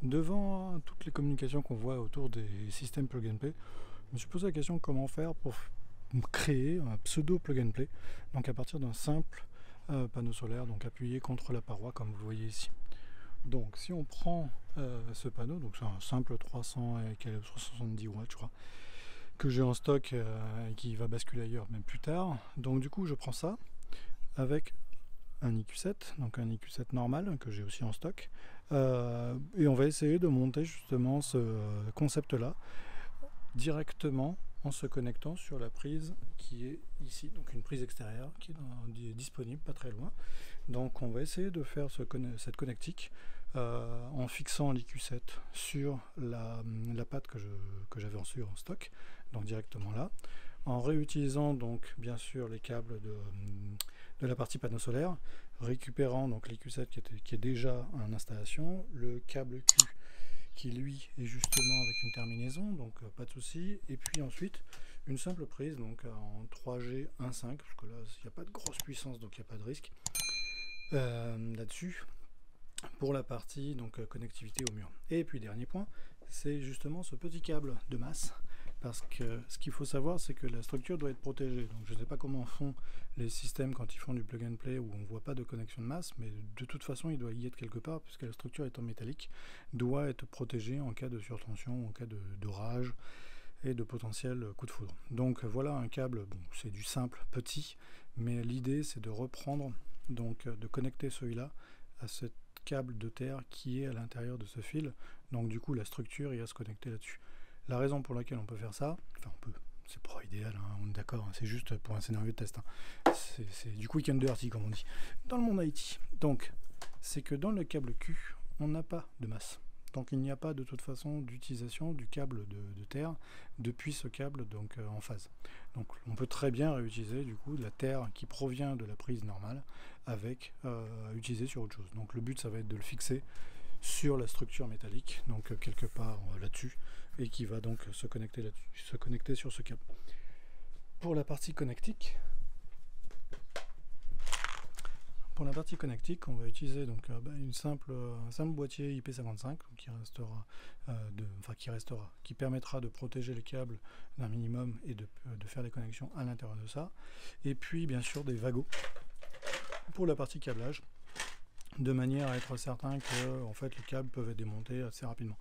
Devant toutes les communications qu'on voit autour des systèmes plug and play, je me suis posé la question comment faire pour créer un pseudo plug and play, donc à partir d'un simple panneau solaire, donc appuyé contre la paroi comme vous le voyez ici. Donc si on prend ce panneau, donc c'est un simple 370 watts je crois, que j'ai en stock et qui va basculer ailleurs même plus tard, donc du coup je prends ça avec un IQ7, donc un IQ7 normal que j'ai aussi en stock, et on va essayer de monter justement ce concept là directement en se connectant sur la prise qui est ici, donc une prise extérieure qui est disponible pas très loin. Donc on va essayer de faire cette connectique en fixant l'IQ7 sur la patte que j'avais en stock, donc directement là, en réutilisant donc bien sûr les câbles de la partie panneau solaire, récupérant donc l'IQ7 qui est déjà en installation, le câble Q qui lui est justement avec une terminaison, donc pas de souci, et puis ensuite une simple prise donc en 3G 1.5, parce que là il n'y a pas de grosse puissance donc il n'y a pas de risque là-dessus pour la partie donc connectivité au mur. Et puis dernier point, c'est justement ce petit câble de masse, parce que ce qu'il faut savoir c'est que la structure doit être protégée. Donc je ne sais pas comment font les systèmes quand ils font du plug and play où on ne voit pas de connexion de masse, mais de toute façon il doit y être quelque part, puisque la structure étant métallique doit être protégée en cas de surtension, en cas d'orage et de potentiel coup de foudre. Donc voilà un câble, bon, c'est du simple petit, mais l'idée c'est de reprendre, donc de connecter celui-là à ce câble de terre qui est à l'intérieur de ce fil, donc du coup la structure ira se connecter là-dessus. La raison pour laquelle on peut faire ça, enfin on peut, c'est pas idéal, hein, on est d'accord, hein, c'est juste pour un scénario de test, hein. C'est du quick and dirty comme on dit dans le monde IT. Donc c'est que dans le câble Q on n'a pas de masse, donc il n'y a pas de toute façon d'utilisation du câble de terre depuis ce câble donc en phase. Donc on peut très bien réutiliser du coup de la terre qui provient de la prise normale avec utiliser sur autre chose. Donc le but ça va être de le fixer sur la structure métallique, donc quelque part là-dessus, et qui va donc se connecter là-dessus, se connecter sur ce câble. Pour la partie connectique, on va utiliser donc un simple boîtier IP55 qui permettra de protéger les câbles d'un minimum et de faire les connexions à l'intérieur de ça. Et puis bien sûr des wagots pour la partie câblage, de manière à être certain que en fait les câbles peuvent être démontés assez rapidement.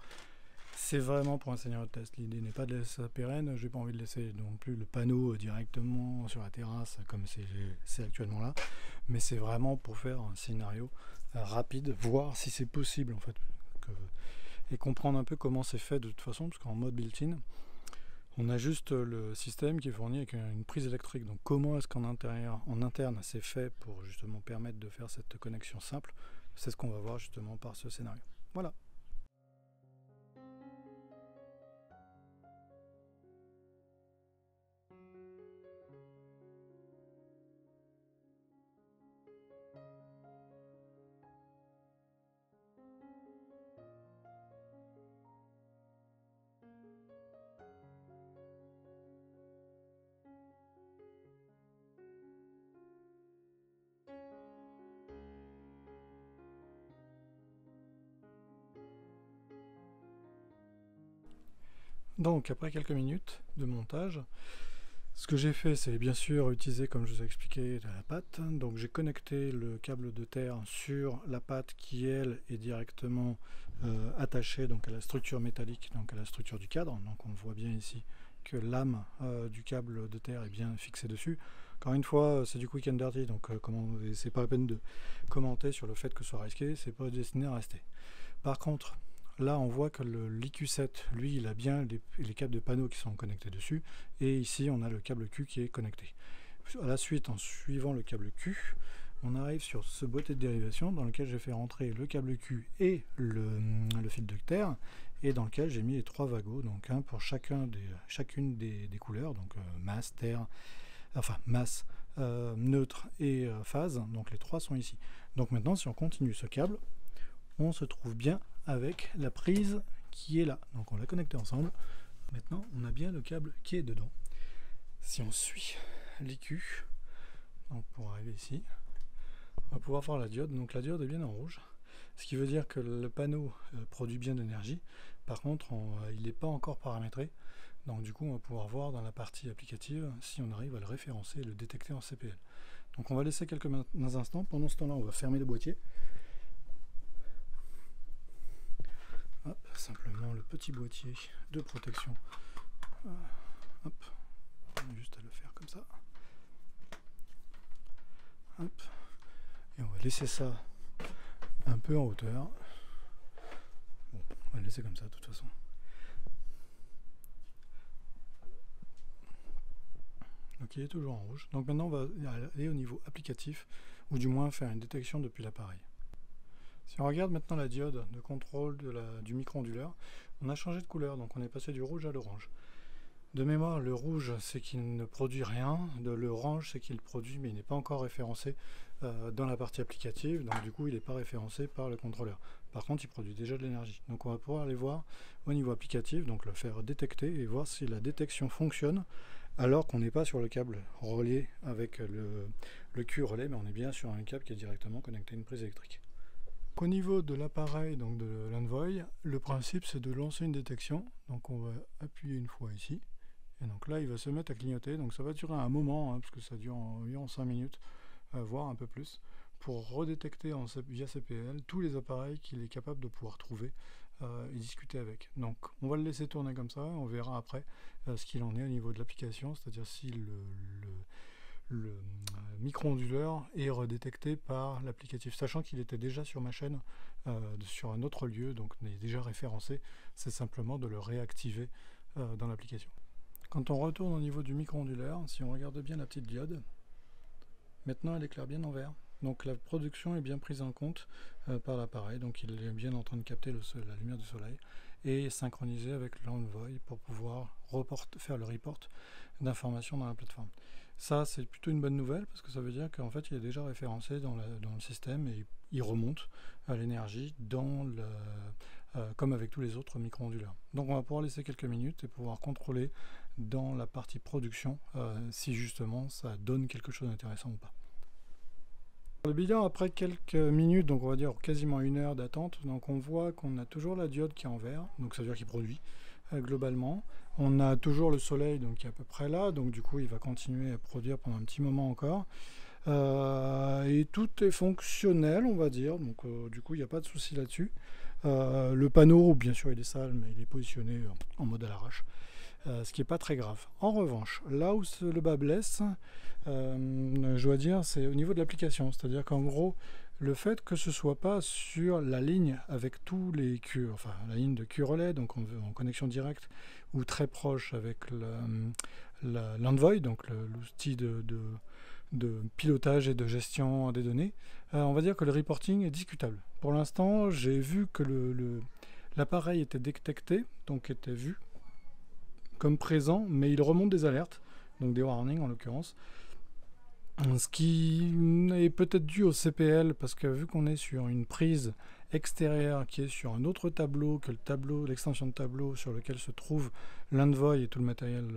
C'est vraiment pour un scénario de test, l'idée n'est pas de laisser ça pérenne, j'ai pas envie de laisser non plus le panneau directement sur la terrasse comme c'est actuellement là, mais c'est vraiment pour faire un scénario rapide, voir si c'est possible en fait, et comprendre un peu comment c'est fait de toute façon, parce qu'en mode built-in, on a juste le système qui est fourni avec une prise électrique, donc comment est-ce qu'en interne c'est fait pour justement permettre de faire cette connexion simple, c'est ce qu'on va voir justement par ce scénario. Voilà. Donc après quelques minutes de montage, ce que j'ai fait c'est bien sûr utiliser, comme je vous ai expliqué, la patte. Donc j'ai connecté le câble de terre sur la patte qui elle est directement attachée donc à la structure métallique, donc à la structure du cadre. Donc on voit bien ici que l'âme du câble de terre est bien fixée dessus. Encore une fois, c'est du quick and dirty, donc c'est pas la peine de commenter sur le fait que ce soit risqué, c'est pas destiné à rester. Par contre, là on voit que l'IQ7, lui, il a bien les câbles de panneau qui sont connectés dessus, et ici on a le câble Q qui est connecté. À la suite, en suivant le câble Q, on arrive sur ce boîtier de dérivation dans lequel j'ai fait rentrer le câble Q et le fil de terre, et dans lequel j'ai mis les trois wagots, donc un pour chacune des couleurs, donc masse, terre, enfin masse, neutre et phase, donc les trois sont ici. Donc maintenant si on continue ce câble, on se trouve bien avec la prise qui est là, donc on l'a connecté ensemble. Maintenant on a bien le câble qui est dedans. Si on suit l'IQ, donc pour arriver ici, on va pouvoir voir la diode, donc la diode est bien en rouge, Ce qui veut dire que le panneau produit bien d'énergie. Par contre, il n'est pas encore paramétré. Donc du coup, on va pouvoir voir dans la partie applicative si on arrive à le référencer et le détecter en CPL. Donc on va laisser quelques instants. Pendant ce temps-là, on va fermer le boîtier. Hop, simplement le petit boîtier de protection. Hop, on a juste à le faire comme ça. Hop. Et on va laisser ça un peu en hauteur. Bon, on va le laisser comme ça de toute façon. Donc il est toujours en rouge. Donc maintenant on va aller au niveau applicatif, ou du moins faire une détection depuis l'appareil. Si on regarde maintenant la diode de contrôle du micro-onduleur, on a changé de couleur, donc on est passé du rouge à l'orange. De mémoire, le rouge c'est qu'il ne produit rien, l'orange c'est qu'il produit mais il n'est pas encore référencé dans la partie applicative, donc du coup il n'est pas référencé par le contrôleur. Par contre il produit déjà de l'énergie. Donc on va pouvoir aller voir au niveau applicatif, donc le faire détecter et voir si la détection fonctionne alors qu'on n'est pas sur le câble relais avec le Q relais, mais on est bien sur un câble qui est directement connecté à une prise électrique. Au niveau de l'appareil, donc de l'Envoy, le principe c'est de lancer une détection. Donc on va appuyer une fois ici. Et donc là il va se mettre à clignoter. Donc ça va durer un moment, parce que ça dure environ 5 minutes, voire un peu plus, pour redétecter via CPL tous les appareils qu'il est capable de pouvoir trouver et discuter avec. Donc on va le laisser tourner comme ça, on verra après ce qu'il en est au niveau de l'application, c'est-à-dire si le micro-onduleur est redétecté par l'applicatif, sachant qu'il était déjà sur ma chaîne sur un autre lieu, donc il est déjà référencé, c'est simplement de le réactiver dans l'application. Quand on retourne au niveau du micro-onduleur, si on regarde bien la petite diode, maintenant elle éclaire bien en vert. Donc la production est bien prise en compte par l'appareil, donc il est bien en train de capter la lumière du soleil et synchronisé avec l'Envoy pour pouvoir faire le report d'informations dans la plateforme. Ça c'est plutôt une bonne nouvelle parce que ça veut dire qu'en fait il est déjà référencé dans le système et il remonte à l'énergie comme avec tous les autres micro-onduleurs. Donc on va pouvoir laisser quelques minutes et pouvoir contrôler dans la partie production si justement ça donne quelque chose d'intéressant ou pas. Le bilan après quelques minutes, donc on va dire quasiment 1 heure d'attente, donc on voit qu'on a toujours la diode qui est en vert, donc ça veut dire qu'il produit globalement. On a toujours le soleil donc qui est à peu près là, donc du coup il va continuer à produire pendant un petit moment encore. Et tout est fonctionnel on va dire, donc du coup il n'y a pas de souci là-dessus. Le panneau bien sûr il est sale mais il est positionné en mode à l'arrache. Ce qui n'est pas très grave. En revanche, là où le bas blesse, je dois dire, c'est au niveau de l'application. C'est-à-dire qu'en gros, le fait que ce ne soit pas sur la ligne avec tous les Q, enfin la ligne de Q relais, donc en connexion directe ou très proche avec l'Envoy, donc l'outil de pilotage et de gestion des données, on va dire que le reporting est discutable. Pour l'instant, j'ai vu que l'appareil était détecté, donc était vu comme présent, mais il remonte des alertes, donc des warnings en l'occurrence, ce qui est peut-être dû au CPL, parce que vu qu'on est sur une prise extérieure qui est sur un autre tableau que l'extension de tableau sur lequel se trouve l'Envoy et tout le matériel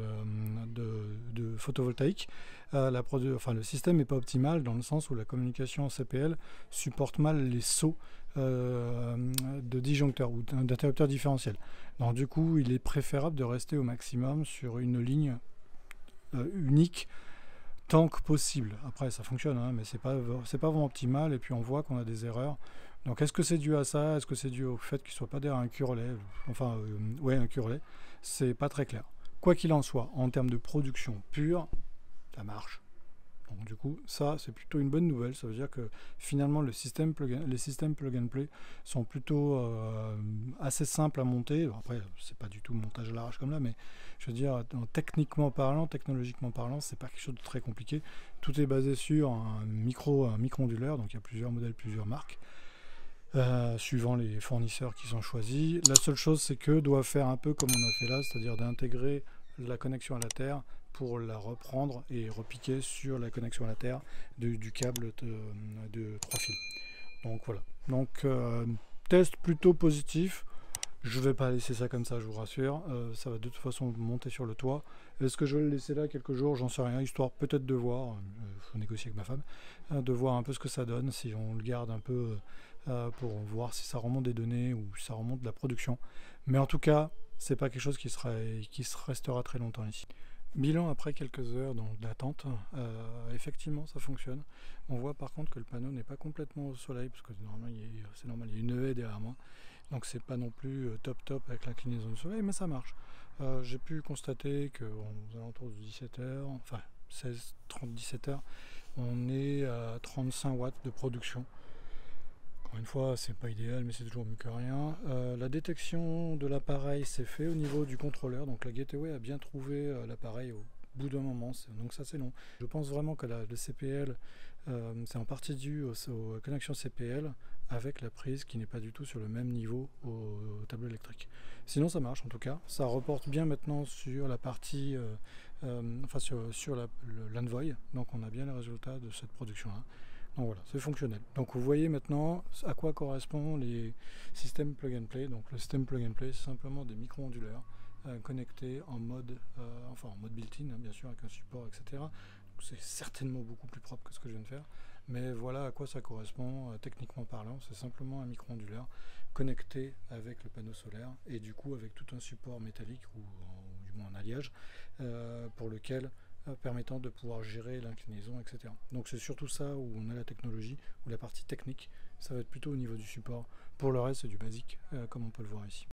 de photovoltaïque, le système n'est pas optimal dans le sens où la communication en CPL supporte mal les sauts de disjoncteurs ou d'interrupteurs différentiels. Donc du coup il est préférable de rester au maximum sur une ligne unique tant que possible. Après ça fonctionne mais c'est pas vraiment optimal et puis on voit qu'on a des erreurs. Donc est-ce que c'est dû à ça? Est-ce que c'est dû au fait qu'il ne soit pas derrière un Q relais? Enfin ouais, un Q relais, c'est pas très clair. Quoi qu'il en soit, en termes de production pure, ça marche. Donc du coup, ça c'est plutôt une bonne nouvelle, ça veut dire que finalement les systèmes plug and play sont plutôt assez simples à monter. Bon, après, c'est pas du tout montage à l'arrache comme là, mais je veux dire, technologiquement parlant, c'est pas quelque chose de très compliqué. Tout est basé sur un micro-onduleur, donc il y a plusieurs modèles, plusieurs marques, suivant les fournisseurs qui sont choisis. La seule chose, c'est que doivent faire un peu comme on a fait là, c'est-à-dire d'intégrer la connexion à la Terre pour la reprendre et repiquer sur la connexion à la Terre du câble de 3 fils. Donc voilà. Donc test plutôt positif. Je vais pas laisser ça comme ça, je vous rassure. Ça va de toute façon monter sur le toit. Est-ce que je vais le laisser là quelques jours? J'en sais rien, histoire peut-être de voir, faut négocier avec ma femme, de voir un peu ce que ça donne, si on le garde un peu pour voir si ça remonte des données ou si ça remonte de la production. Mais en tout cas, c'est pas quelque chose qui restera très longtemps ici. Bilan après quelques heures d'attente, effectivement ça fonctionne. On voit par contre que le panneau n'est pas complètement au soleil, parce que normalement c'est normal, il y a une haie derrière moi. Donc c'est pas non plus top avec l'inclinaison du soleil, mais ça marche. J'ai pu constater qu'aux alentours de 17h, enfin 16h30-17h, on est à 35 watts de production. Encore une fois, c'est pas idéal, mais c'est toujours mieux que rien. La détection de l'appareil s'est fait au niveau du contrôleur, donc la Gateway a bien trouvé l'appareil au bout d'un moment, donc ça c'est long. Je pense vraiment que le CPL, c'est en partie dû aux connexions CPL avec la prise qui n'est pas du tout sur le même niveau au tableau électrique. Sinon ça marche en tout cas, ça reporte bien maintenant sur la partie, enfin sur l'Envoy, donc on a bien les résultats de cette production-là. Donc voilà, c'est fonctionnel. Donc vous voyez maintenant à quoi correspondent les systèmes plug and play. Donc le système plug and play, c'est simplement des micro-onduleurs connectés en mode, en mode built-in, hein, bien sûr, avec un support, etc. C'est certainement beaucoup plus propre que ce que je viens de faire. Mais voilà à quoi ça correspond techniquement parlant. C'est simplement un micro-onduleur connecté avec le panneau solaire et du coup avec tout un support métallique ou du moins un alliage pour lequel permettant de pouvoir gérer l'inclinaison, etc. Donc c'est surtout ça où on a la technologie, ou la partie technique, ça va être plutôt au niveau du support. Pour le reste, c'est du basique, comme on peut le voir ici.